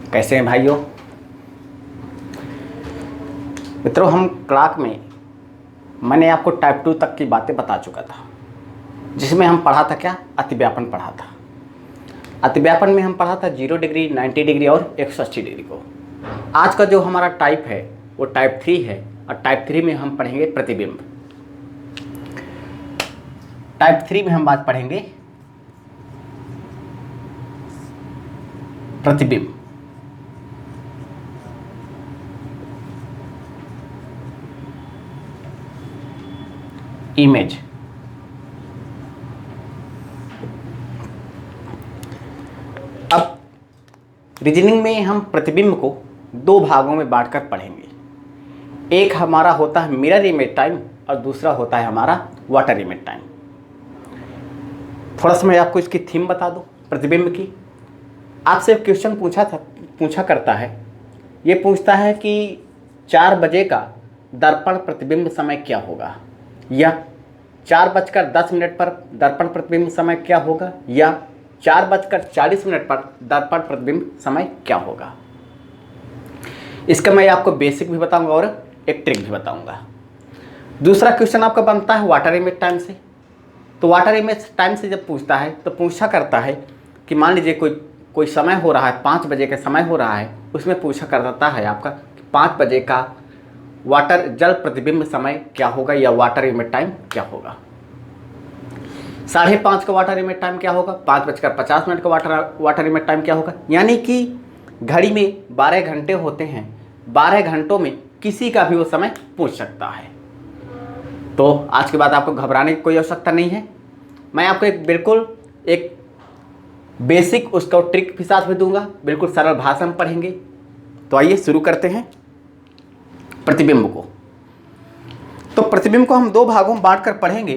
कैसे हैं भाइयों? मित्रों, हम क्लास में मैंने आपको टाइप 2 तक की बातें बता चुका था, जिसमें हम पढ़ा था क्या? अतिव्यापन पढ़ा था। अतिव्यापन में हम पढ़ा था 0 डिग्री, 90 डिग्री और 180 डिग्री को। आज का जो हमारा टाइप है वो टाइप 3 है, और टाइप 3 में हम पढ़ेंगे प्रतिबिंब। टाइप 3 में हम बात पढ़ेंगे प्रतिबिंब। इमेज। अब रीजनिंग में हम प्रतिबिंब को दो भागों में बांटकर पढ़ेंगे। एक हमारा होता है मिरर इमेज टाइम और दूसरा होता है हमारा वाटर इमेज टाइम। थोड़ा सा मैं आपको इसकी थीम बता दूं प्रतिबिंब की। आपसे क्वेश्चन पूछा करता है, ये पूछता है कि 4 बजे का दर्पण प्रतिबिंब समय क्या होगा, या 4:10 पर दर्पण प्रतिबिंब समय क्या होगा, या 4:40 पर दर्पण प्रतिबिंब समय क्या होगा। इसका मैं आपको बेसिक भी बताऊंगा और एक ट्रिक भी बताऊंगा। दूसरा क्वेश्चन आपका बनता है वाटर इमेज टाइम से। तो वाटर इमेज टाइम से जब पूछता है तो पूछा करता है कि मान लीजिए कोई समय हो रहा है, 5 बजे का समय हो रहा है, उसमें पूछा करता है आपका 5 बजे का वाटर जल प्रतिबिंब समय क्या होगा, या वाटर इमेज टाइम क्या होगा। 5:30 का वाटर इमेज टाइम क्या होगा, 5:50 का वाटर इमेज टाइम क्या होगा। यानी कि घड़ी में 12 घंटे होते हैं, 12 घंटों में किसी का भी वो समय पूछ सकता है। तो आज के बाद आपको घबराने की कोई आवश्यकता नहीं है। मैं आपको एक बेसिक उसका ट्रिक भी साथ में दूंगा, बिल्कुल सरल भाषा में पढ़ेंगे। तो आइए शुरू करते हैं प्रतिबिंब को। तो प्रतिबिंब को हम दो भागों में बांट कर पढ़ेंगे।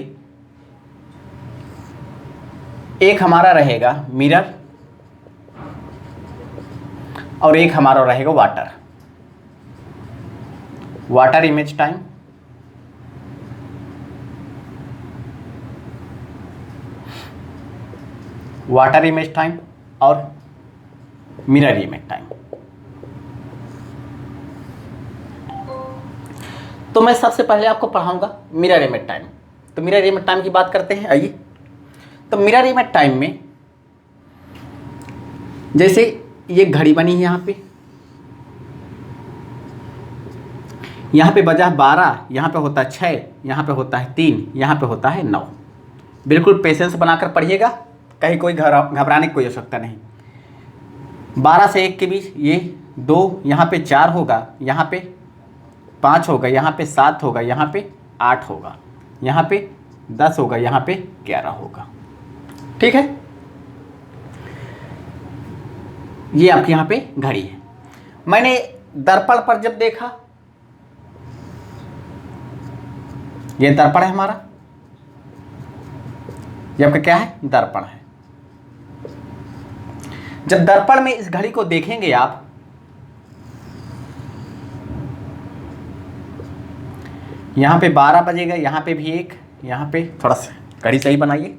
एक हमारा रहेगा मिरर और एक हमारा रहेगा water image time. Water image time और मिरर इमेज टाइम। तो मैं सबसे पहले आपको पढ़ाऊंगा मिरर इमेज टाइम। तो मिरर इमेज टाइम की बात करते हैं, आइए। तो मिरर इमेज टाइम में जैसे ये घड़ी बनी है, यहाँ पे बजा 12, यहाँ पे होता है 6, यहाँ पे होता है 3, यहाँ पे होता है 9। बिल्कुल पेशेंस बनाकर पढ़िएगा, कहीं कोई घबराने की कोई आवश्यकता नहीं। 12 से 1 के बीच ये 2, यहाँ पे 4 होगा, यहाँ पे 5 होगा, यहाँ पे 7 होगा, यहाँ पे 8 होगा, यहाँ पे 10 होगा, यहाँ पे 11 होगा। ठीक है, ये आपके यहाँ पे घड़ी है। मैंने दर्पण पर जब देखा, ये दर्पण है हमारा, ये आपका क्या है? दर्पण है। जब दर्पण में इस घड़ी को देखेंगे आप, यहां पे 12 बजेगा, यहां पे भी 1, यहां पे थोड़ा सा घड़ी सही बनाइए।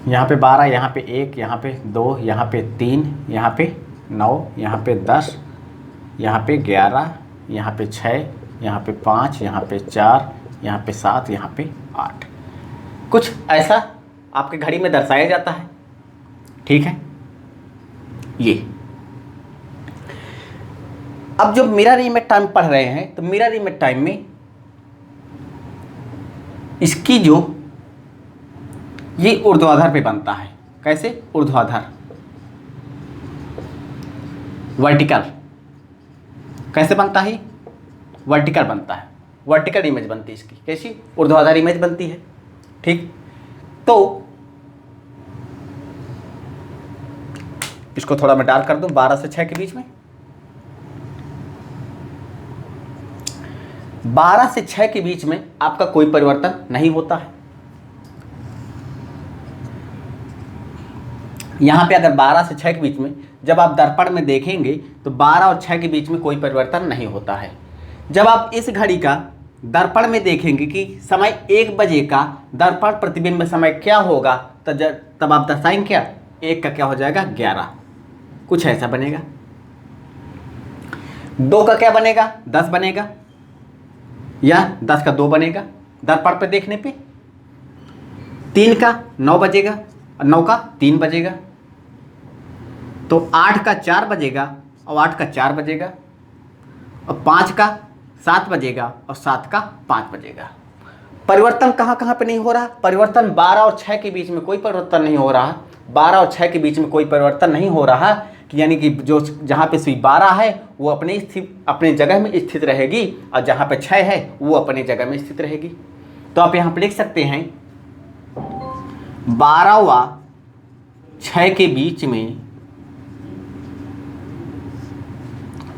यहाँ पे 12, यहाँ पे 1, यहाँ पे 2, यहाँ पे 3, यहाँ पे 9, यहाँ पे 10, यहाँ पे 11, यहाँ पे 6, यहाँ पे 5, यहाँ पे 4, यहाँ पे 7, यहाँ पे 8। कुछ ऐसा आपके घड़ी में दर्शाया जाता है। ठीक है, ये अब जो मिरर इमेज टाइम पढ़ रहे हैं, तो मिरर इमेज टाइम में इसकी जो ये ऊर्ध्वाधर पे बनता है। कैसे? ऊर्ध्वाधर, वर्टिकल। कैसे बनता है? वर्टिकल बनता है। वर्टिकल इमेज बनती है इसकी। कैसी? ऊर्ध्वाधर इमेज बनती है। ठीक, तो इसको थोड़ा मैं डार्क कर दूं 12 से 6 के बीच में। 12 से 6 के बीच में आपका कोई परिवर्तन नहीं होता है। यहाँ पे अगर 12 से 6 के बीच में जब आप दर्पण में देखेंगे तो 12 और 6 के बीच में कोई परिवर्तन नहीं होता है। जब आप इस घड़ी का दर्पण में देखेंगे कि समय 1 बजे का दर्पण प्रतिबिंब समय क्या होगा, तब आप दर्शाएंगे क्या, 1 का क्या हो जाएगा 11, कुछ ऐसा बनेगा। 2 का क्या बनेगा 10 बनेगा, या 10 का 2 बनेगा दर्पण पे देखने पे। 3 का 9 बजेगा, 9 का 3 बजेगा, तो 8 का 4 बजेगा और 8 का 4 बजेगा, और 5 का 7 बजेगा और 7 का 5 बजेगा। परिवर्तन कहाँ कहाँ पे नहीं हो रहा, परिवर्तन 12 और 6 के बीच में कोई परिवर्तन नहीं हो रहा। 12 और 6 के बीच में कोई परिवर्तन नहीं हो रहा, कि यानी कि जो जहाँ पे सुई 12 है वो अपने जगह में स्थित रहेगी, और जहाँ पे 6 है वो अपने जगह में स्थित रहेगी। तो आप यहाँ पे लिख सकते हैं 12 व 6 के बीच में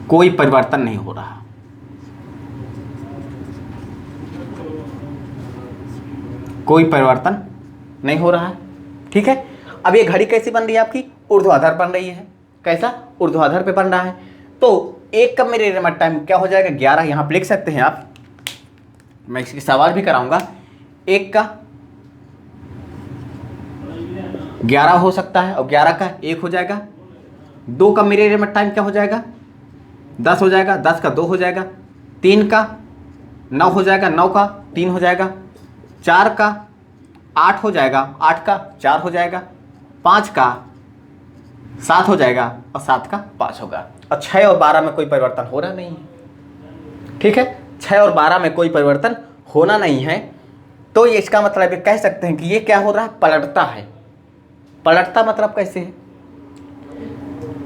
कोई परिवर्तन नहीं हो रहा। कोई परिवर्तन नहीं हो रहा है, ठीक है। अब ये घड़ी कैसी बन रही है आपकी, ऊर्ध्वाधर बन रही है। कैसा, ऊर्ध्वाधर पे बन रहा है। तो 1 का मेरे टाइम क्या हो जाएगा 11, यहाँ पे लिख सकते हैं आप, मैं इसकी सवाल भी कराऊंगा। 1 का 11 हो सकता है और 11 का 1 हो जाएगा। 2 का मेरे टाइम क्या हो जाएगा 10 हो जाएगा, 10 का 2 हो जाएगा। 3 का 9 हो जाएगा, 9 का 3 हो जाएगा। 4 का 8 हो जाएगा, 8 का 4 हो जाएगा। 5 का 7 हो जाएगा और 7 का 5 होगा। और 6 और 12 में कोई परिवर्तन हो रहा नहीं है, ठीक है। 6 और 12 में कोई परिवर्तन होना नहीं है। तो ये इसका मतलब ये कह सकते हैं कि ये क्या हो रहा है, पलटता है। पलटता मतलब कैसे है,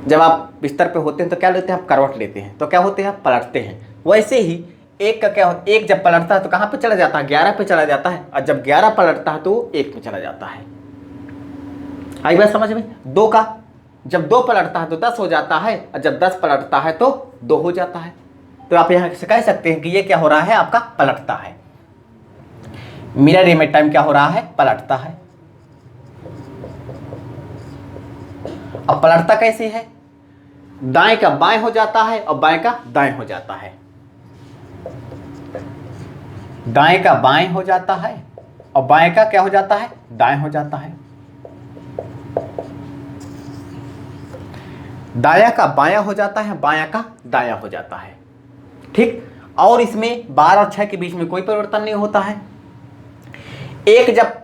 जब आप बिस्तर पे होते हैं तो क्या लेते हैं आप, करवट लेते हैं, तो क्या होते हैं आप पलटते हैं। वैसे ही 1 का क्या हो, 1 जब पलटता है तो कहाँ पे चला जाता है 11 पे चला जाता है, और जब 11 पलटता है तो 1 पे चला जाता है। आई बात समझ में। 2 का जब 2 पलटता है तो 10 हो जाता है, और जब 10 पलटता है तो 2 हो जाता है। तो आप यहाँ से कह सकते हैं कि ये क्या हो रहा है आपका, पलटता है। मिरर इमेज टाइम क्या हो रहा है, पलटता है। अब पलटता कैसे है, दाएं का बाएं हो जाता है और बाएं का दाएं हो जाता है। दाएं का बाएं हो जाता है और बाएं का क्या हो जाता है, दाएं हो जाता है। दाया का बायां हो जाता है, बायां का दायां हो जाता है, ठीक। और इसमें 12 और 6 के बीच में कोई परिवर्तन नहीं होता है। 1 जब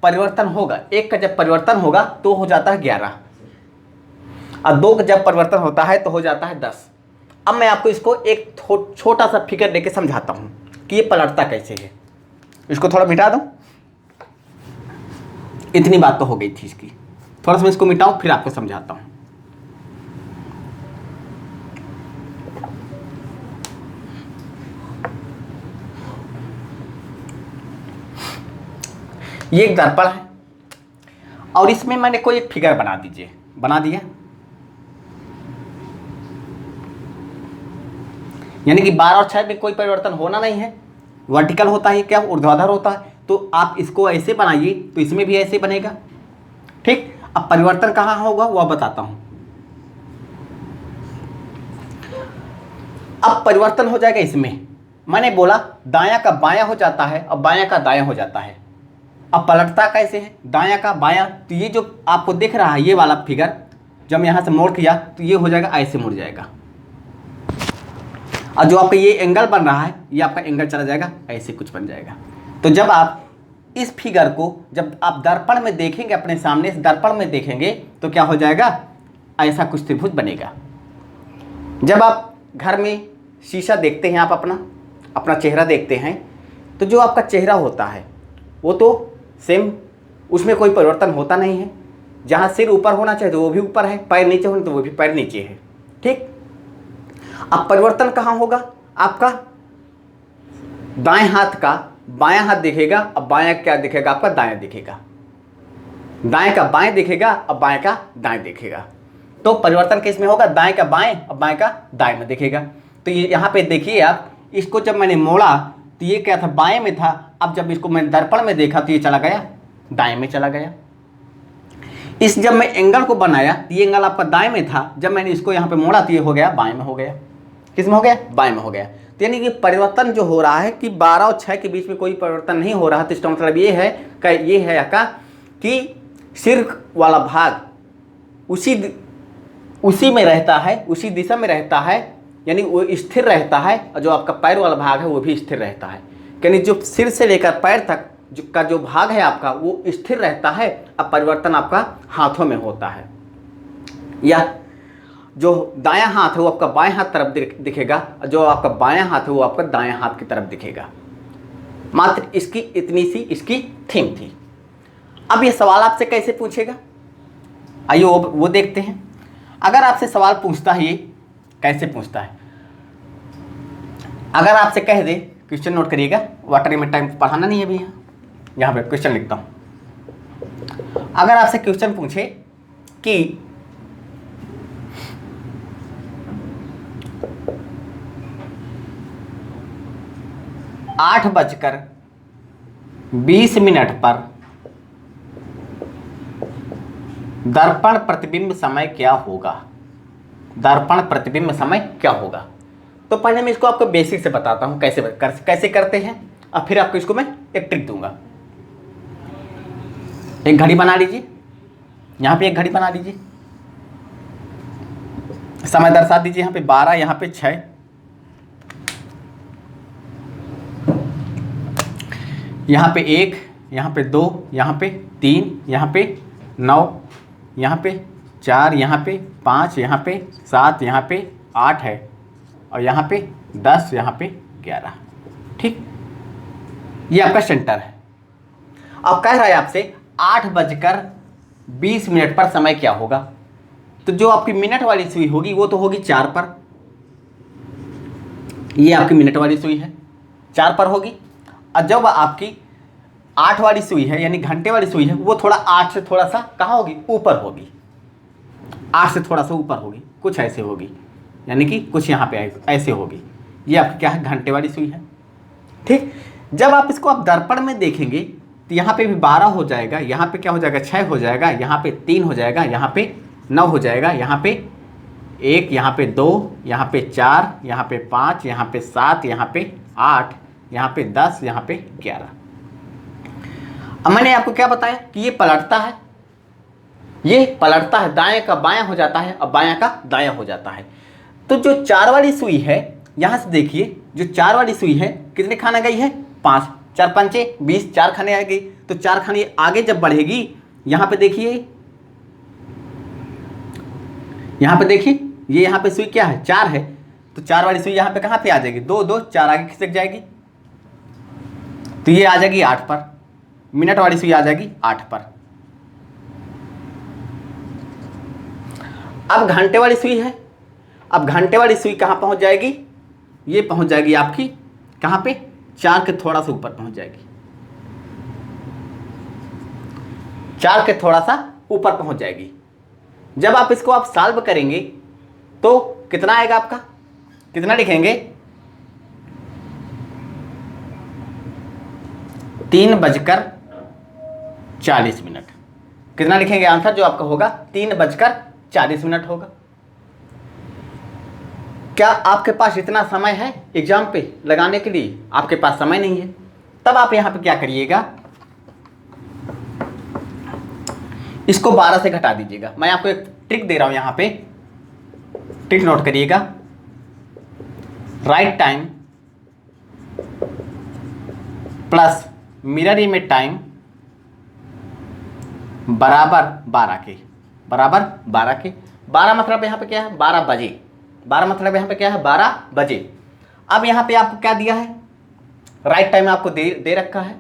परिवर्तन होगा, 1 का जब परिवर्तन होगा तो हो जाता है 11, और 2 का जब परिवर्तन होता है तो हो जाता है 10। अब मैं आपको इसको एक छोटा सा फिगर देके समझाता हूं कि ये पलटता कैसे है। इसको थोड़ा मिटा दूं, इतनी बात तो हो गई थी इसकी, थोड़ा सा मैं इसको मिटाऊं फिर आपको समझाता हूं। ये एक दर्पण है और इसमें मैंने कोई एक फिगर बना दीजिए, बना दिया। यानी कि 12 और 6 में कोई परिवर्तन होना नहीं है, वर्टिकल होता है, क्या ऊर्ध्वाधर होता है। तो आप इसको ऐसे बनाइए तो इसमें भी ऐसे बनेगा, ठीक। अब परिवर्तन कहाँ होगा वो बताता हूं। अब परिवर्तन हो जाएगा इसमें, मैंने बोला दायां का बायां हो जाता है और बायां का दायां हो जाता है। अब पलटता कैसे है, दायां का बायां, तो ये जो आपको दिख रहा है ये वाला फिगर, जब मैं यहां से मोड़ किया तो ये हो जाएगा, ऐसे मुड़ जाएगा। और जो आपका ये एंगल बन रहा है ये आपका एंगल चला जाएगा, ऐसे कुछ बन जाएगा। तो जब आप इस फिगर को जब आप दर्पण में देखेंगे, अपने सामने से दर्पण में देखेंगे तो क्या हो जाएगा, ऐसा कुछ त्रिभुज बनेगा। जब आप घर में शीशा देखते हैं, आप अपना चेहरा देखते हैं, तो जो आपका चेहरा होता है वो तो सेम, उसमें कोई परिवर्तन होता नहीं है। जहाँ सिर ऊपर होना चाहिए तो वो भी ऊपर है, पैर नीचे होने तो वो भी पैर नीचे है, ठीक। अब परिवर्तन कहाँ होगा, आपका दाएं हाथ का बायां हाथ दिखेगा और बायां क्या दिखेगा, आपका दायां दिखेगा। दाएं का बाएं दिखेगा और बाएं का दाएं दिखेगा। तो परिवर्तन किस में होगा, दाएं का बाएं और बाएं का दाएं में दिखेगा। तो ये यहाँ पे देखिए आप, इसको जब मैंने मोड़ा तो ये क्या था, बाएं में था। अब जब इसको मैंने दर्पण में देखा तो ये चला गया दाएं में चला गया। इस जब मैं एंगल को बनाया तो ये एंगल आपका दाएं में था, जब मैंने इसको यहाँ पे मोड़ा तो ये हो गया बाएं में हो गया। किस में हो गया, बाएं में हो गया। तो यानी कि परिवर्तन जो हो रहा है कि 12 और 6 के बीच में कोई परिवर्तन नहीं हो रहा। तो इसका मतलब ये है कि सिर वाला भाग उसी में रहता है, उसी दिशा में रहता है, यानी वो स्थिर रहता है, और जो आपका पैर वाला भाग है वो भी स्थिर रहता है। यानी जो सिर से लेकर पैर तक का जो भाग है आपका वो स्थिर रहता है। अब परिवर्तन आपका हाथों में होता है, या जो दायां हाथ है वो आपका बाएं हाथ तरफ दिखेगा, और जो आपका बायां हाथ है वो आपका दायां हाथ की तरफ दिखेगा। मात्र इसकी इतनी सी इसकी थीम थी। अब ये सवाल आपसे कैसे पूछेगा, आइए वो देखते हैं। अगर आपसे सवाल पूछता है, ये कैसे पूछता है, अगर आपसे कह दे, क्वेश्चन नोट करिएगा, वाटर में टाइम पढ़ाना नहीं है अभी, यहाँ पे क्वेश्चन लिखता हूँ। अगर आपसे क्वेश्चन पूछे कि 8:20 पर दर्पण प्रतिबिंब समय क्या होगा, दर्पण प्रतिबिंब समय क्या होगा। तो पहले मैं इसको आपको बेसिक से बताता हूँ कैसे करते हैं, और फिर आपको इसको मैं एक ट्रिक दूंगा। एक घड़ी बना लीजिए, यहाँ पे एक घड़ी बना लीजिए, समय दर्शा दीजिए, यहाँ पे 12, यहाँ पे 6, यहाँ पे 1, यहाँ पे 2, यहाँ पे 3, यहाँ पे 9, यहाँ पे 4, यहाँ पे 5, यहाँ पे 7, यहाँ पे 8 है, और यहाँ पे 10, यहाँ पे 11। ठीक, ये आपका सेंटर है। अब कह रहा है आपसे 8:20 पर समय क्या होगा। तो जो आपकी मिनट वाली सुई होगी वो तो होगी 4 पर, ये आपकी मिनट वाली सुई है, 4 पर होगी। और जब आपकी 8 वाली सुई है यानी घंटे वाली सुई है, वो थोड़ा 8 से थोड़ा सा कहाँ होगी, ऊपर होगी, 8 से थोड़ा सा ऊपर होगी, कुछ ऐसे होगी, यानी कि कुछ यहाँ पे ऐसे होगी। ये आपकी क्या है, घंटे वाली सुई है। ठीक, जब आप इसको आप दर्पण में देखेंगे तो यहाँ पे भी 12 हो जाएगा, यहाँ पे क्या हो जाएगा, 6 हो जाएगा, यहाँ पे 3 हो जाएगा, यहाँ पे 9 हो जाएगा, यहाँ पे 1, यहाँ पे 2, यहाँ पे 4, यहाँ पे 5, यहाँ पे 7, यहाँ पे 8, यहाँ पे 10, यहाँ पे 11। अब मैंने आपको क्या बताया कि ये पलटता है, ये पलटता है, दाएं का बायां हो जाता है और बायां का दायां हो जाता है। तो जो 4 वाली सुई है, यहां से देखिए, जो 4 वाली सुई है कितने खाने गई है, 5, 4 पंचे 20, 4 खाने आ गई। तो 4 खाने आगे जब बढ़ेगी, यहां पे देखिए, यहां पे देखिए, ये यहां पे सुई क्या है, 4 है, तो 4 वाली सुई यहां पे कहां पे आ जाएगी, 2 2 4 आगे खिसक जाएगी, तो ये आ जाएगी 8 पर। मिनट वाली सुई आ जाएगी 8 पर। अब घंटे वाली सुई है, अब घंटे वाली सुई कहां पहुंच जाएगी, ये पहुंच जाएगी आपकी कहां पे, 4 के थोड़ा सा ऊपर पहुंच जाएगी, 4 के थोड़ा सा ऊपर पहुंच जाएगी। जब आप इसको आप सॉल्व करेंगे तो कितना आएगा आपका, कितना लिखेंगे, 3:40। कितना लिखेंगे आंसर जो आपका होगा, 3:40 होगा। क्या आपके पास इतना समय है एग्जाम पे लगाने के लिए, आपके पास समय नहीं है। तब आप यहां पे क्या करिएगा, इसको 12 से घटा दीजिएगा। मैं आपको एक ट्रिक दे रहा हूं, यहां पे ट्रिक नोट करिएगा। Right time plus mirror image time बराबर 12 के, बराबर 12 के। 12 मतलब यहाँ पे क्या है, 12 बजे। 12 मतलब यहाँ पे क्या है, 12 बजे। अब यहाँ पे आपको क्या दिया है, राइट टाइम आपको दे रखा है,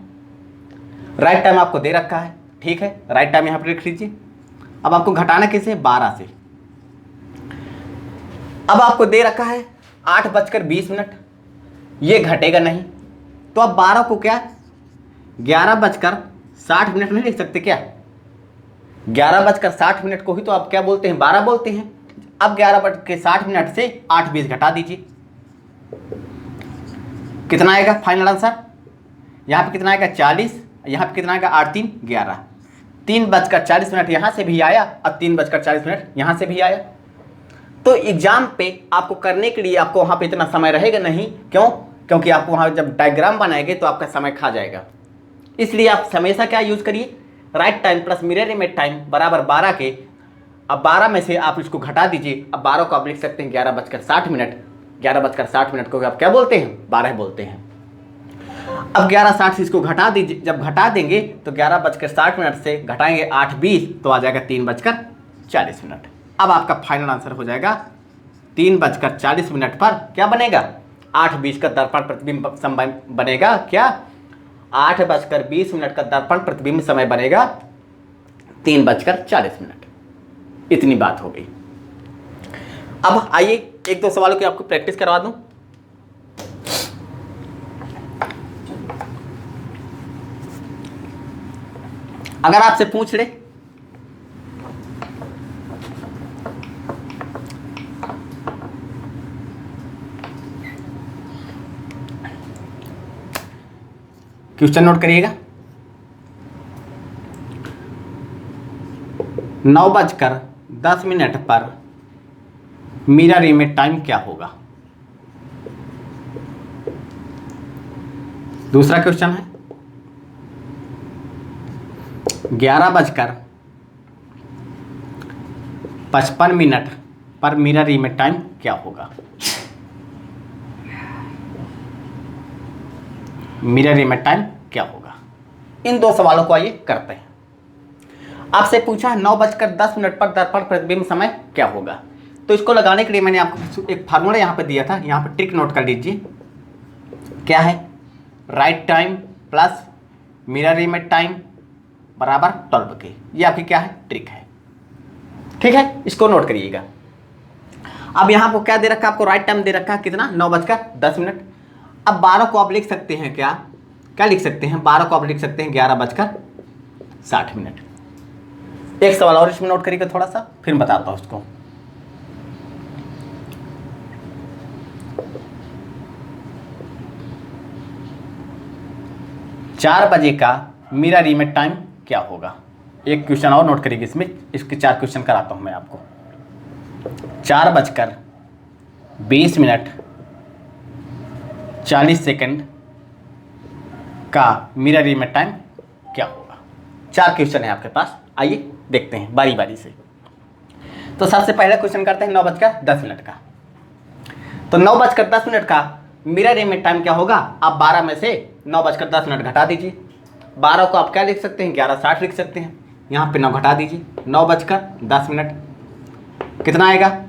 राइट टाइम आपको दे रखा है, ठीक है, राइट टाइम यहाँ पे लिख लीजिए। अब आपको घटाना किसे, 12 से। अब आपको दे रखा है 8:20, ये घटेगा नहीं, तो अब 12 को क्या 11:60 नहीं लिख सकते क्या, 11:60 को ही तो आप क्या बोलते हैं, 12 बोलते हैं। अब 11:60 से 8:20 घटा दीजिए, कितना आएगा फाइनल आंसर, यहाँ पे कितना आएगा 40, यहाँ पे कितना आएगा 8 3 11, 3:40 यहाँ से भी आया और 3:40 यहाँ से भी आया। तो एग्जाम पे आपको करने के लिए आपको वहाँ पे इतना समय रहेगा नहीं। क्यों? क्योंकि आपको वहाँ जब डायग्राम बनाएंगे तो आपका समय खा जाएगा। इसलिए आप हमेशा क्या यूज़ करिए, right time plus mirror image time बराबर 12 के। अब 12 में से आप इसको घटा दीजिए। अब 12 को आप लिख सकते हैं 11:60। 11:60 को आप क्या बोलते हैं? 12 बोलते हैं। अब 11:60 से इसको घटा दीजिए। जब घटा देंगे तो 11:60 से घटाएंगे 8:20 तो आ जाएगा 3:40। अब आपका फाइनल आंसर हो जाएगा 3:40 पर क्या बनेगा? 8:20 का दर्पण प्रतिबिंब समय बनेगा। क्या? 8:20 का दर्पण प्रतिबिंब समय बनेगा 3:40। इतनी बात हो गई। अब आइए एक दो सवालों की आपको प्रैक्टिस करवा दूं। अगर आपसे पूछ ले क्वेश्चन नोट करिएगा। 9:10 पर मिरर इमेज टाइम क्या होगा? दूसरा क्वेश्चन है 11:55 पर मिरर इमेज टाइम क्या होगा? मिरर इमेज टाइम क्या होगा? इन दो सवालों को आइए करते हैं। आपसे पूछा 9:10 पर दर्पण प्रतिबिंब समय क्या होगा। तो इसको लगाने के लिए मैंने आपको एक फार्मूला यहाँ पे दिया था। यहाँ पे ट्रिक नोट कर लीजिए। क्या है? Right time plus mirror image time बराबर 12 के। ये आपकी क्या है? ट्रिक है। ठीक है, इसको नोट करिएगा। अब यहाँ को क्या दे रखा है? आपको राइट टाइम दे रखा है कितना? 9:10। अब 12 को आप लिख सकते हैं क्या? क्या लिख सकते हैं? 12 को आप लिख सकते हैं 11:60। एक सवाल और इसमें नोट करिएगा थोड़ा सा, फिर बताता हूं उसको। चार बजे का मिरर इमेज टाइम क्या होगा? एक क्वेश्चन और नोट करिएगा इसमें। इसके 4 क्वेश्चन कराता हूं मैं आपको। 4:20:40 का मिरर इमेज टाइम क्या होगा? 4 क्वेश्चन है आपके पास। आइए देखते हैं बारी बारी से। तो सबसे पहला क्वेश्चन करते हैं 9:10 का। तो 9:10 का मिरर इमेज टाइम क्या होगा? आप 12 में से 9:10 घटा दीजिए। 12 को आप क्या लिख सकते हैं? 11:60 लिख सकते हैं। यहाँ पे 9 घटा दीजिए। 9:10 कितना आएगा?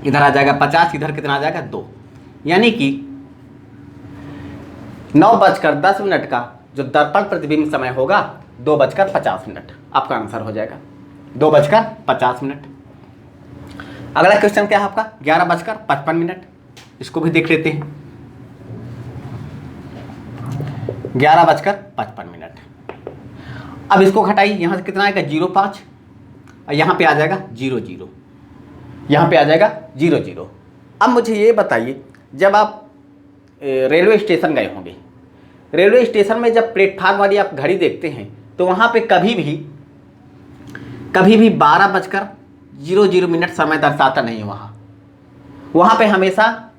इधर आ जाएगा 50, इधर कितना आ जाएगा? 2। यानी कि 9:10 का जो दर्पण प्रतिबिंब समय होगा 2:50। आपका आंसर हो जाएगा 2:50। अगला क्वेश्चन क्या है आपका? 11:55। इसको भी देख लेते हैं। 11:55। अब इसको घटाइए। यहाँ से कितना आएगा? 0.5। और यहाँ पे आ जाएगा 0.0। यहाँ पे आ जाएगा 0.0। अब मुझे ये बताइए, जब आप रेलवे स्टेशन गए होंगे, रेलवे स्टेशन में जब प्लेटफार्म वाली आप घड़ी देखते हैं तो वहाँ पे कभी भी 12:00 समय दर्शाता नहीं। वहाँ पे हमेशा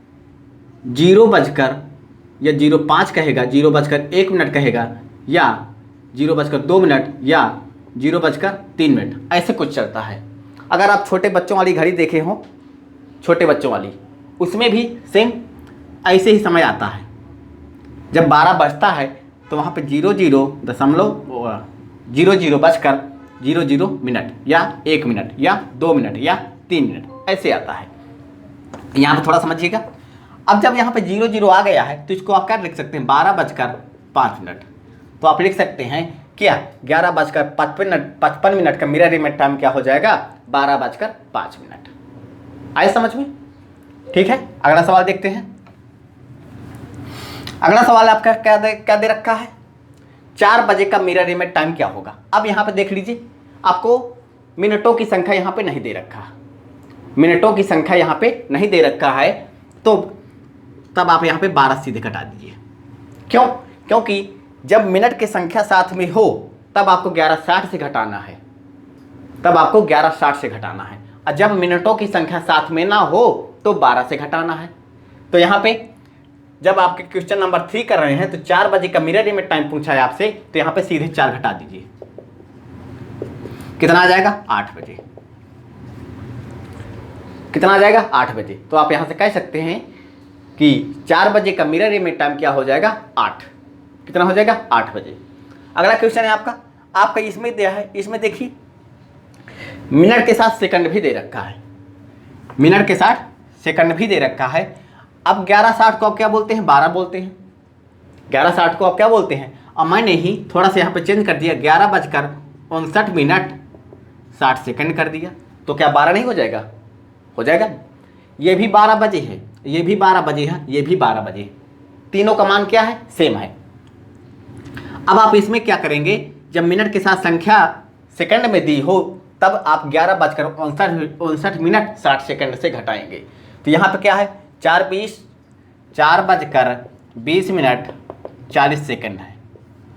0:05 कहेगा, 0:01 कहेगा, या 0:02 या 0:03 ऐसे कुछ चलता है। अगर आप छोटे बच्चों वाली घड़ी देखे हो, छोटे बच्चों वाली, उसमें भी सेम ऐसे ही समय आता है। जब 12 बजता है तो वहाँ पे 00:00 या 1 मिनट या 2 मिनट या 3 मिनट ऐसे आता है। यहाँ पे थोड़ा समझिएगा। अब जब यहाँ पे 00 आ गया है तो इसको आप क्या लिख सकते हैं? 12:05। तो आप लिख सकते हैं क्या? 11:55 का मिरर इमेज टाइम क्या हो जाएगा? 12:05। आए समझ में? ठीक है, अगला सवाल देखते हैं। अगला सवाल आपका क्या दे रखा है? 4 बजे का मिरर इमेज टाइम क्या होगा? अब यहाँ पे देख लीजिए, आपको मिनटों की संख्या यहाँ पे नहीं दे रखा। मिनटों की संख्या यहाँ पे नहीं दे रखा है, तो तब आप यहाँ पे 12 सीधे घटा दीजिए। क्यों? क्योंकि जब मिनट की संख्या साथ में हो तब आपको 11:60 से घटाना है। तब आपको 11:60 से घटाना है। और जब मिनटों की संख्या साथ में ना हो तो 12 से घटाना है। तो यहाँ पे जब आपके क्वेश्चन नंबर 3 कर रहे हैं तो 4 बजे का मिरर इमेज टाइम पूछा है आपसे, तो यहाँ पे सीधे 4 घटा दीजिए, कितना आ जाएगा 8 बजे। कितना आ जाएगा 8 बजे। तो आप यहाँ से कह सकते हैं कि 4 बजे का मिरर इमेज टाइम क्या हो जाएगा 8। कितना हो जाएगा 8 बजे। अगला क्वेश्चन है आपका इसमें दिया है, इसमें देखिए मिनट के साथ सेकंड भी दे रखा है, मिनट के साथ सेकंड भी दे रखा है। अब 11:60 को आप क्या बोलते हैं 12 बोलते हैं, 11:60 को आप क्या बोलते हैं। अब मैंने ही थोड़ा सा यहाँ पे चेंज कर दिया, 11:59 कर दिया, तो क्या 12 नहीं हो जाएगा, हो जाएगा। ये भी 12 बजे है, ये भी 12 बजे है, ये भी 12 बजे, तीनों का मान क्या है सेम है। अब आप इसमें क्या करेंगे, जब मिनट के साथ संख्या सेकंड में दी हो तब आप 11:59 से घटाएंगे। तो यहाँ पे क्या है 4:20 है।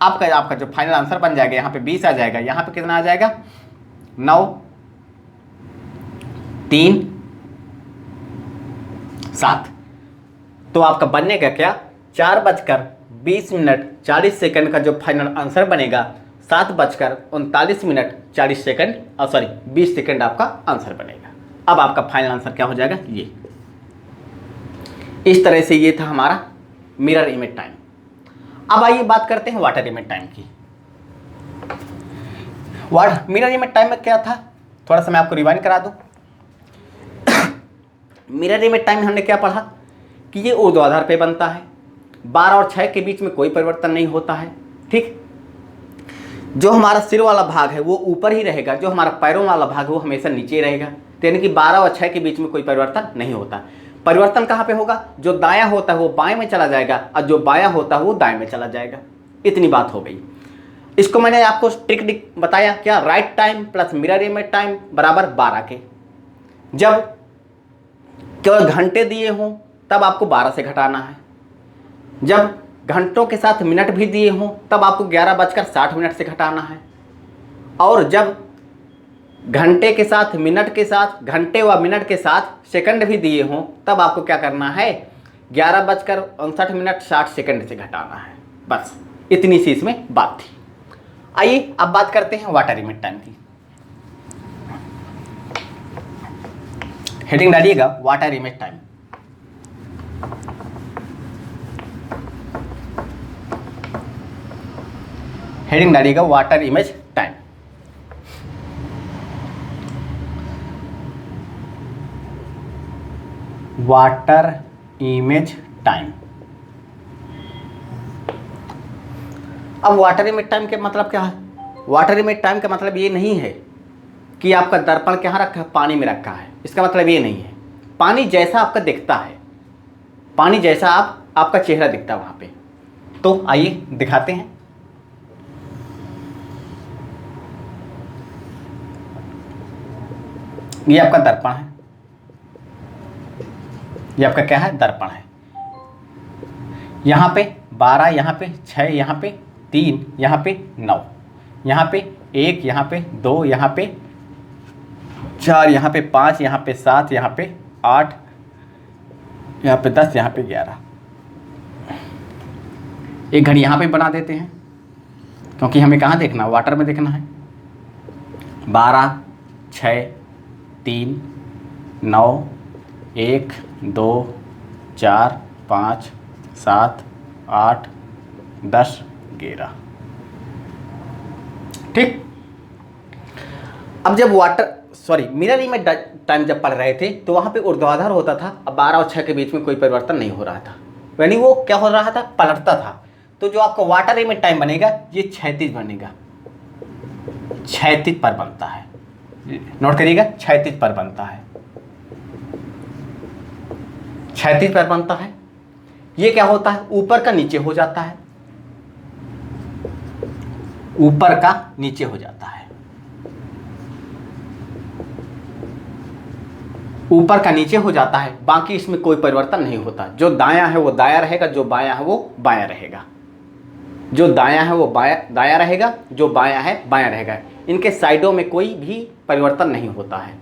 आपका जो फाइनल आंसर बन जाएगा यहाँ पे 20 आ जाएगा। यहाँ पे कितना आ जाएगा 9, 3, 7। तो आपका बनने का क्या 4:20 का जो फाइनल आंसर बनेगा 7:39 20 सेकंड आपका आंसर बनेगा। अब आपका फाइनल आंसर क्या हो जाएगा ये। इस तरह से ये था हमारा मिरर इमेज टाइम। अब आइए बात करते हैं वाटर इमेज टाइम की। मिरर इमेज टाइम में क्या था, थोड़ा सा मैं आपको रिवाइंड करा दूं। मिरर इमेज टाइम में हमने क्या पढ़ा कि ये ऊर्ध्वाधर पे बनता है, 12 और 6 के बीच में कोई परिवर्तन नहीं होता है। ठीक, जो हमारा सिर वाला भाग है वो ऊपर ही रहेगा, जो हमारा पैरों वाला भाग है वो हमेशा नीचे रहेगा। तो यानी कि 12 और 6 के बीच में कोई परिवर्तन नहीं होता। परिवर्तन कहाँ पे होगा, जो दायां होता है वो बाएं में चला जाएगा और जो बायां होता है वो दाएं में चला जाएगा। इतनी बात हो गई। इसको मैंने आपको ट्रिक बताया क्या, right time plus mirror image time बराबर 12 के। जब केवल घंटे दिए हों तब आपको 12 से घटाना है, जब घंटों के साथ मिनट भी दिए हों तब आपको 11:60 से घटाना है, और जब घंटे के साथ मिनट के साथ घंटे व मिनट के साथ सेकंड भी दिए हों तब आपको क्या करना है 11:59 से घटाना है। बस इतनी सी इसमें बात थी। आइए अब बात करते हैं वाटर इमेज टाइम की। हेडिंग डालिएगा वाटर इमेज टाइम। हेडिंग डालिएगा water image time. Water image time. अब वाटर इमेज टाइम के मतलब क्या है, वाटर इमेज टाइम का मतलब ये नहीं है कि आपका दर्पण कहाँ रखा है, पानी में रखा है। इसका मतलब ये नहीं है, पानी जैसा आपका दिखता है, पानी जैसा आपका चेहरा दिखता है वहाँ पे। तो आइए दिखाते हैं। ये आपका दर्पण है, ये आपका क्या है दर्पण है। यहाँ पे 12, यहाँ पे 6, यहाँ पे 3, यहाँ पे 9, यहाँ पे 1, यहाँ पे 2, यहाँ पे 4, यहाँ पे 5, यहाँ पे 7, यहाँ पे 8, यहाँ पे 10, यहाँ पे 11। एक घड़ी यहाँ पे बना देते हैं क्योंकि हमें कहाँ देखना, वाटर में देखना है। 12, 6, 3, 9, 1, 2, 4, 5, 7, 8, 10, 11। ठीक। अब जब मिरर इमेज टाइम जब पढ़ रहे थे तो वहाँ पे ऊर्ध्वाधर होता था। अब 12 और 6 के बीच में कोई परिवर्तन नहीं हो रहा था, यानी वो क्या हो रहा था, पलटता था। तो जो आपका वाटर इमेज टाइम बनेगा ये क्षैतिज बनेगा, क्षैतिज पर बनता है। नोट करिएगा, क्षैतिज पर बनता है, क्षैतिज पर बनता है। ये क्या होता है, ऊपर का नीचे हो जाता है, ऊपर का नीचे हो जाता है, ऊपर का नीचे हो जाता है। बाकी इसमें कोई परिवर्तन नहीं होता। जो दायां है वो दायां रहेगा, जो बायां है वो बायां रहेगा, जो दायां है वो दायां रहेगा, जो बायां है बायां रहेगा। इनके साइडों में कोई भी परिवर्तन नहीं होता है।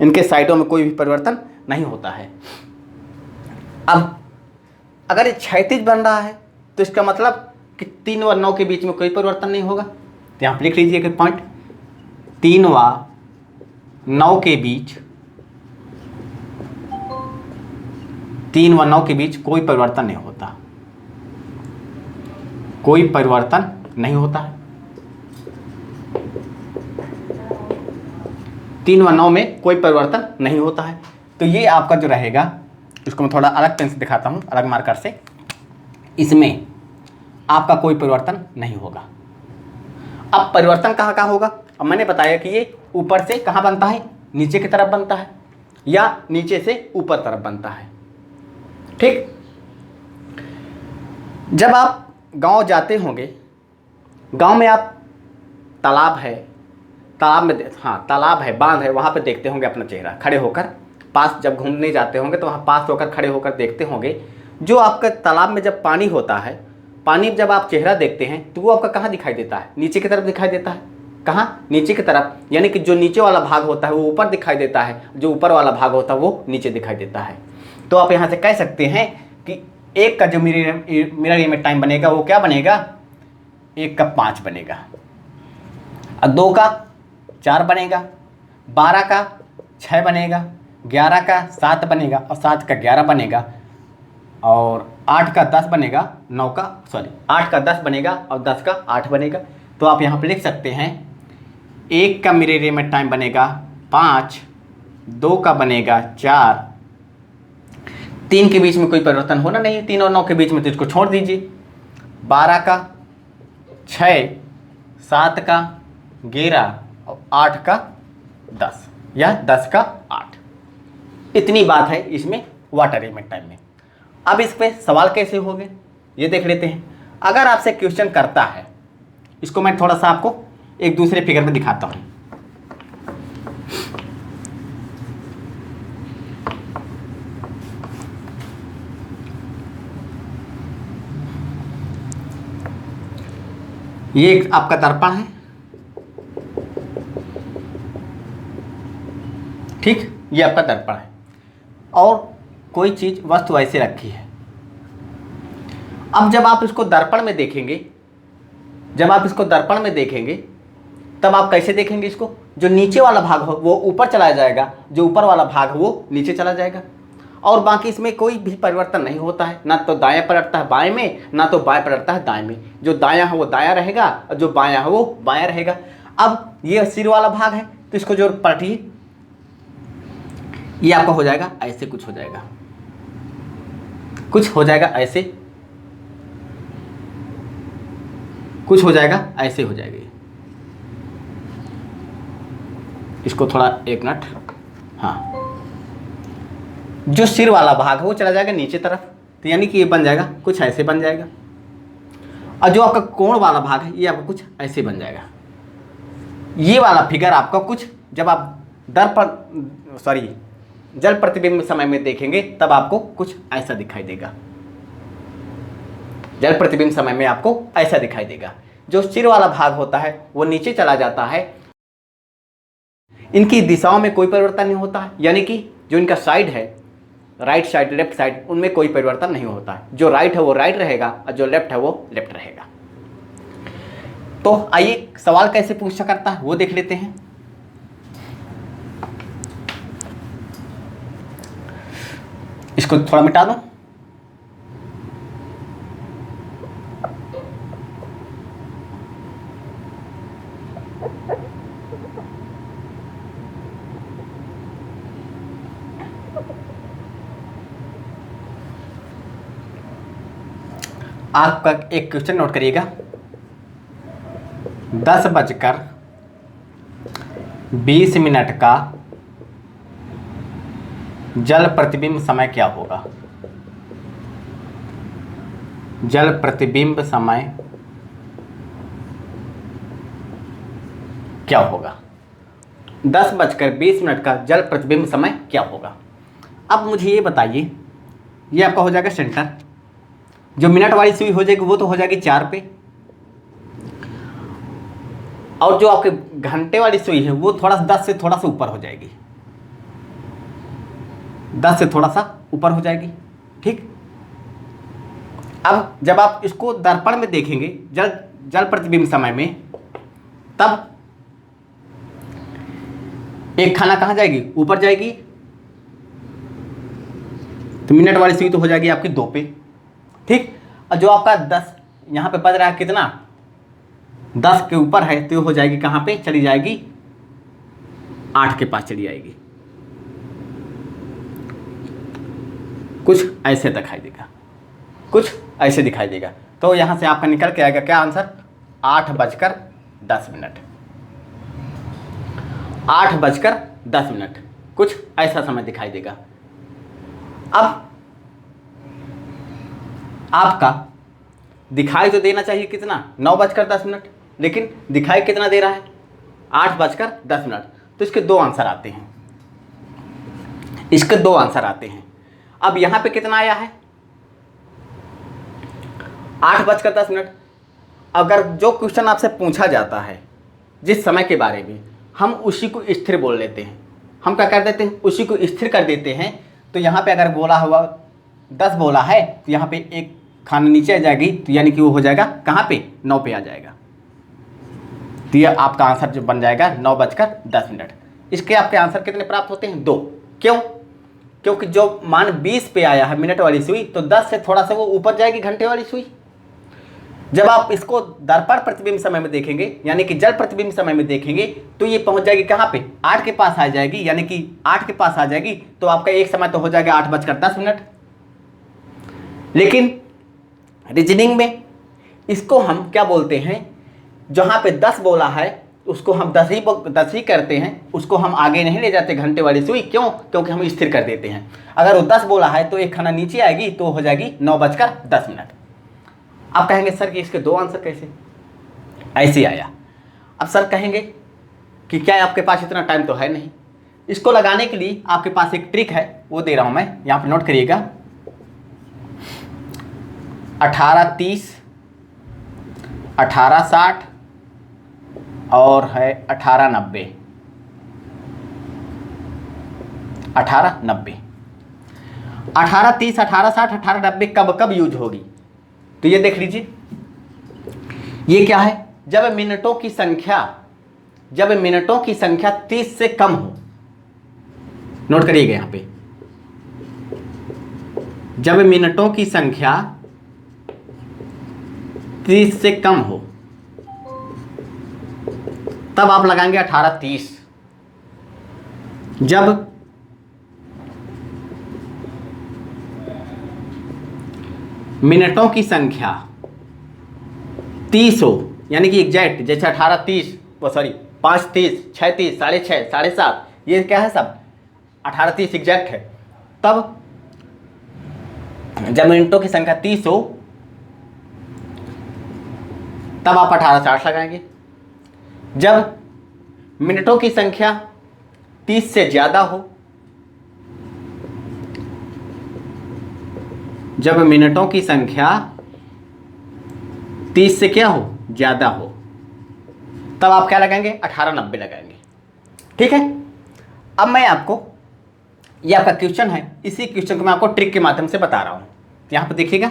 इनके साइडों में कोई भी परिवर्तन नहीं होता है। अब अगर ये क्षैतिज बन रहा है तो इसका मतलब कि 3 व 9 के बीच में कोई परिवर्तन नहीं होगा। तो यहाँ पर लिख लीजिए कि पॉइंट 3 व 9 के बीच, 3 व 9 के बीच कोई परिवर्तन नहीं होता, कोई परिवर्तन नहीं होता है। 3 व 9 में कोई परिवर्तन नहीं होता है। तो ये आपका जो रहेगा, इसको मैं थोड़ा अलग पेन से दिखाता हूँ, अलग मार्कर से। इसमें आपका कोई परिवर्तन नहीं होगा। अब परिवर्तन कहाँ कहाँ होगा? अब मैंने बताया कि ये ऊपर से कहाँ बनता है, नीचे की तरफ बनता है, या नीचे से ऊपर तरफ बनता है। ठीक, जब आप गांव जाते होंगे, गांव में आप तालाब है, तालाब में तालाब है, बांध है, वहाँ पे देखते होंगे अपना चेहरा खड़े होकर। पास जब घूमने जाते होंगे तो वहाँ पास होकर खड़े होकर देखते होंगे। जो आपका तालाब में जब पानी होता है, पानी जब आप चेहरा देखते हैं तो वो आपका कहाँ दिखाई देता है? नीचे की तरफ दिखाई देता है। कहाँ? नीचे की तरफ, यानी कि जो नीचे वाला भाग होता है वो ऊपर दिखाई देता है, जो ऊपर वाला भाग होता है वो नीचे दिखाई देता है। तो आप यहाँ से कह सकते हैं कि 1 का जो मिरर इमेज टाइम बनेगा वो क्या बनेगा? 1 का 5 बनेगा, और 2 का 4 बनेगा, 12 का 6 बनेगा, 11 का 7 बनेगा, और 7 का 11 बनेगा, और 8 का 10 बनेगा, 8 का 10 बनेगा, और 10 का 8 बनेगा। तो आप यहाँ पे लिख सकते हैं 1 का मिरर इमेज टाइम बनेगा 5, 2 का बनेगा 4, 3 के बीच में कोई परिवर्तन होना नहीं है, 3 और 9 के बीच में, तो इसको छोड़ दीजिए। 12 का 6, 7 का 11, और 8 का 10, या 10 का 8। इतनी बात है इसमें वाटर इमेज टाइम में। अब इस पे सवाल कैसे होंगे ये देख लेते हैं। अगर आपसे क्वेश्चन करता है, इसको मैं थोड़ा सा आपको एक दूसरे फिगर में दिखाता हूँ। ये एक आपका दर्पण है, ठीक, ये आपका दर्पण है, और कोई चीज़ वस्तु ऐसे रखी है। अब जब आप इसको दर्पण में देखेंगे, तब आप कैसे देखेंगे इसको? जो नीचे वाला भाग हो वो ऊपर चला जाएगा, जो ऊपर वाला भाग हो वो नीचे चला जाएगा, और बाकी इसमें कोई भी परिवर्तन नहीं होता है। ना तो दायां पलटता है बाएं में, ना तो बाएं पलटता है दाएं में। जो दायां है वो दायां रहेगा, और जो बायां है वो बायां रहेगा। अब ये सिर वाला भाग है, तो इसको जो पलटिए, ये आपका हो जाएगा ऐसे, कुछ हो जाएगा ऐसे, कुछ हो जाएगा ऐसे, हो जाएगा। इसको थोड़ा 1 मिनट, हाँ, जो सिर वाला भाग है वो चला जाएगा नीचे तरफ, तो यानी कि ये बन जाएगा कुछ ऐसे बन जाएगा, और जो आपका कोण वाला भाग है ये आपका कुछ ऐसे बन जाएगा। ये वाला फिगर आपका कुछ जब आप जल प्रतिबिंब समय में देखेंगे तब आपको कुछ ऐसा दिखाई देगा। जल प्रतिबिंब समय में आपको ऐसा दिखाई देगा। जो सिर वाला भाग होता है वो नीचे चला जाता है, इनकी दिशाओं में कोई परिवर्तन नहीं होता है, यानी कि जो इनका साइड है, राइट साइड, लेफ्ट साइड, उनमें कोई परिवर्तन नहीं होता है। जो राइट है वो राइट रहेगा, और जो लेफ्ट है वो लेफ्ट रहेगा। तो आइए सवाल कैसे पूछा करता है वो देख लेते हैं। इसको थोड़ा मिटा दो। आपका एक क्वेश्चन नोट करिएगा, 10:20 का जल प्रतिबिंब समय क्या होगा? जल प्रतिबिंब समय क्या होगा? 10:20 का जल प्रतिबिंब समय क्या होगा? अब मुझे ये बताइए, ये आपका हो जाएगा सेंटर, जो मिनट वाली सुई हो जाएगी वो तो हो जाएगी 4 पे, और जो आपके घंटे वाली सुई है वो थोड़ा सा 10 से थोड़ा सा ऊपर हो जाएगी। 10 से थोड़ा सा ऊपर हो जाएगी। ठीक, अब जब आप इसको दर्पण में देखेंगे जल प्रतिबिंब समय में, तब एक खाना कहाँ जाएगी, ऊपर जाएगी, तो मिनट वाली सुई तो हो जाएगी आपकी 2 पे। ठीक, और जो आपका 10 यहाँ पे बज रहा है कितना, 10 के ऊपर है, तो हो जाएगी कहाँ पे, चली जाएगी 8 के पास चली जाएगी। कुछ ऐसे दिखाई देगा, कुछ ऐसे दिखाई देगा। तो यहाँ से आपका निकल के आएगा क्या आंसर, 8:10, 8:10, कुछ ऐसा समय दिखाई देगा। अब आपका दिखाई तो देना चाहिए कितना, 9:10, लेकिन दिखाई कितना दे रहा है, 8:10। तो इसके 2 आंसर आते हैं, इसके 2 आंसर आते हैं। अब यहां पे कितना आया है, 8:10। अगर जो क्वेश्चन आपसे पूछा जाता है जिस समय के बारे में, हम उसी को स्थिर बोल लेते हैं। हम क्या कर देते हैं, उसी को स्थिर कर देते हैं। तो यहाँ पे अगर बोला हुआ 10 बोला है, तो यहाँ पे एक खाना नीचे आ जाएगी, तो यानी कि वो हो जाएगा कहाँ पे, 9 पे आ जाएगा। तो ये आपका आंसर जो बन जाएगा 9:10। इसके आपके आंसर कितने प्राप्त होते हैं, 2। क्यों, क्योंकि जो मान 20 पे आया है मिनट वाली सुई, तो 10 से थोड़ा सा वो ऊपर जाएगी घंटे वाली सुई। जब आप इसको दर्पण प्रतिबिंब समय में देखेंगे, यानी कि जल प्रतिबिंब समय में देखेंगे, तो ये पहुंच जाएगी कहाँ पे, 8 के पास आ जाएगी, यानी कि 8 के पास आ जाएगी। तो आपका एक समय तो हो जाएगा 8:10। लेकिन रीजनिंग में इसको हम क्या बोलते हैं, जहाँ पे 10 बोला है उसको हम 10 ही करते हैं, उसको हम आगे नहीं ले जाते घंटे वाली सुई। क्यों, क्योंकि हम स्थिर कर देते हैं। अगर वो 10 बोला है तो एक खाना नीचे आएगी, तो हो जाएगी 9:10। आप कहेंगे सर कि इसके 2 आंसर कैसे, ऐसे आया। अब सर कहेंगे कि क्या आपके पास इतना टाइम तो है नहीं। इसको लगाने के लिए आपके पास एक ट्रिक है, वो दे रहा हूं मैं, यहाँ पे नोट करिएगा। 18:30, 18:60 और है 18:90, 18:90, 18:30, 18:60, 18:90 कब कब यूज होगी। तो ये देख लीजिए, ये क्या है, जब मिनटों की संख्या 30 से कम हो। नोट करिएगा यहां पे, जब मिनटों की संख्या 30 से कम हो, तब आप लगाएंगे 18:30। जब मिनटों की संख्या 30 हो, यानी कि एग्जैक्ट, जैसे 18:30, 5:30, 6:30, 6:30, 7:30, ये क्या है सब 18:30 एग्जैक्ट है। तब जब मिनटों की संख्या 30 हो, तब आप 18:60 लगाएंगे। जब मिनटों की संख्या 30 से ज्यादा हो, जब मिनटों की संख्या 30 से क्या हो, ज्यादा हो, तब आप क्या लगाएंगे, 18:90 लगाएंगे। ठीक है। अब मैं आपको, ये आपका क्वेश्चन है, इसी क्वेश्चन को मैं आपको ट्रिक के माध्यम से बता रहा हूं। यहां पर देखिएगा,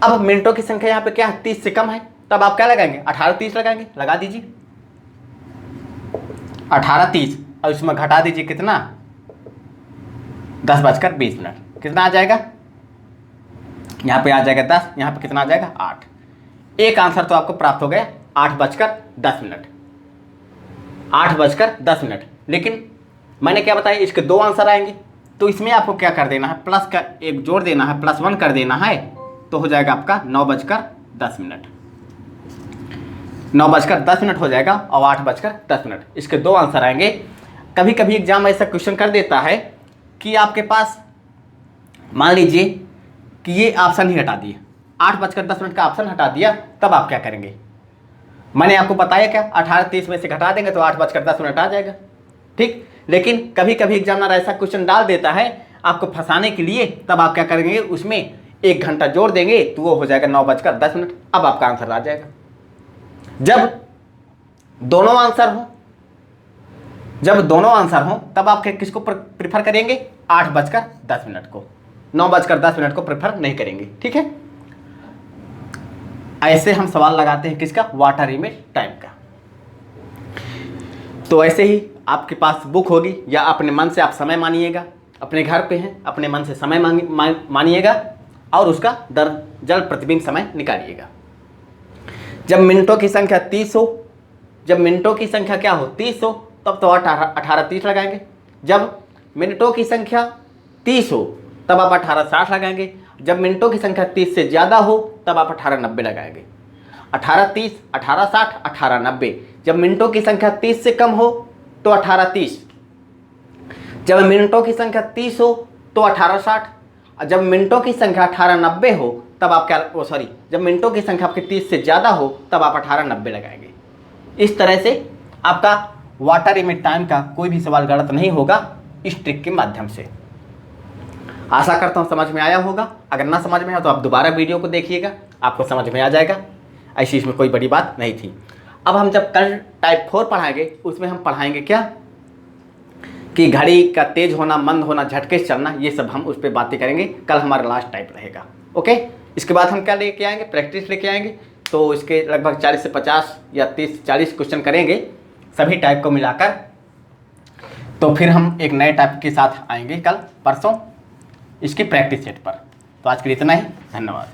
अब मिनटों की संख्या यहां पे क्या है, 30 से कम है, तब आप क्या लगाएंगे, 18:30 लगाएंगे। लगा दीजिए 18:30, और इसमें घटा दीजिए कितना, 10:20। कितना आ जाएगा, यहाँ पे आ जाएगा 10, यहाँ पे कितना आ जाएगा, 8। एक आंसर तो आपको प्राप्त हो गया, 8:10। 8:10। लेकिन मैंने क्या बताया, इसके 2 आंसर आएंगे। तो इसमें आपको क्या कर देना है, प्लस का एक जोड़ देना है, +1 कर देना है, तो हो जाएगा आपका 9:10। 9:10 हो जाएगा और 8:10। इसके 2 आंसर आएंगे। कभी कभी एग्जाम ऐसा क्वेश्चन कर देता है कि आपके पास मान लीजिए कि ये ऑप्शन ही हटा दिए, 8:10 का ऑप्शन हटा दिया, तब आप क्या करेंगे। मैंने आपको बताया क्या, 18:30 में से घटा देंगे तो 8:10 आ जाएगा। ठीक, लेकिन कभी कभी एग्जामिनर ऐसा क्वेश्चन डाल देता है आपको फंसाने के लिए, तब आप क्या करेंगे, उसमें 1 घंटा जोड़ देंगे, तो वो हो जाएगा 9:10। अब आपका आंसर आ जाएगा। जब दोनों आंसर हो, जब दोनों आंसर हों तब आप किसको प्रीफर करेंगे? 8:10 को, 9:10 को प्रेफर नहीं करेंगे। ठीक है, ऐसे हम सवाल लगाते हैं किसका? वाटर लिमिट टाइम का। तो ऐसे ही आपके पास बुक होगी या अपने मन से आप समय मानिएगा, अपने घर पे हैं अपने मन से समय मानिएगा और उसका जल प्रतिबिंब समय निकालिएगा। जब मिनटों की संख्या 30 हो, जब मिनटों की संख्या क्या हो? 30 हो, तब तो 18:30 लगाएंगे। जब मिनटों की संख्या 30 हो तब आप 18:60 लगाएंगे। जब मिनटों की संख्या 30 से ज़्यादा हो तब आप 18:90 लगाएंगे। 18:30, 18:60, 18:90। जब मिनटों की संख्या 30 से कम हो तो 18:30। जब मिनटों की संख्या 30 हो तो 18:60। जब मिनटों की संख्या 18:90 हो तब आप क्या जब मिनटों की संख्या आपकी 30 से ज़्यादा हो तब आप 18:90 लगाएंगे। इस तरह से आपका वाटर लिमिट टाइम का कोई भी सवाल गलत नहीं होगा इस ट्रिक के माध्यम से। आशा करता हूँ समझ में आया होगा। अगर ना समझ में आया तो आप दोबारा वीडियो को देखिएगा, आपको समझ में आ जाएगा। ऐसी इसमें कोई बड़ी बात नहीं थी। अब हम जब कल टाइप 4 पढ़ाएंगे उसमें हम पढ़ाएंगे क्या कि घड़ी का तेज होना, मंद होना, झटके से चलना, ये सब हम उस पर बातें करेंगे। कल हमारा लास्ट टाइप रहेगा। ओके, इसके बाद हम क्या लेके आएंगे? प्रैक्टिस लेके आएंगे। तो इसके लगभग 40 से 50 या 30 से 40 क्वेश्चन करेंगे सभी टाइप को मिलाकर। तो फिर हम एक नए टाइप के साथ आएंगे कल परसों इसकी प्रैक्टिस सेट पर। तो आज के लिए इतना ही, धन्यवाद।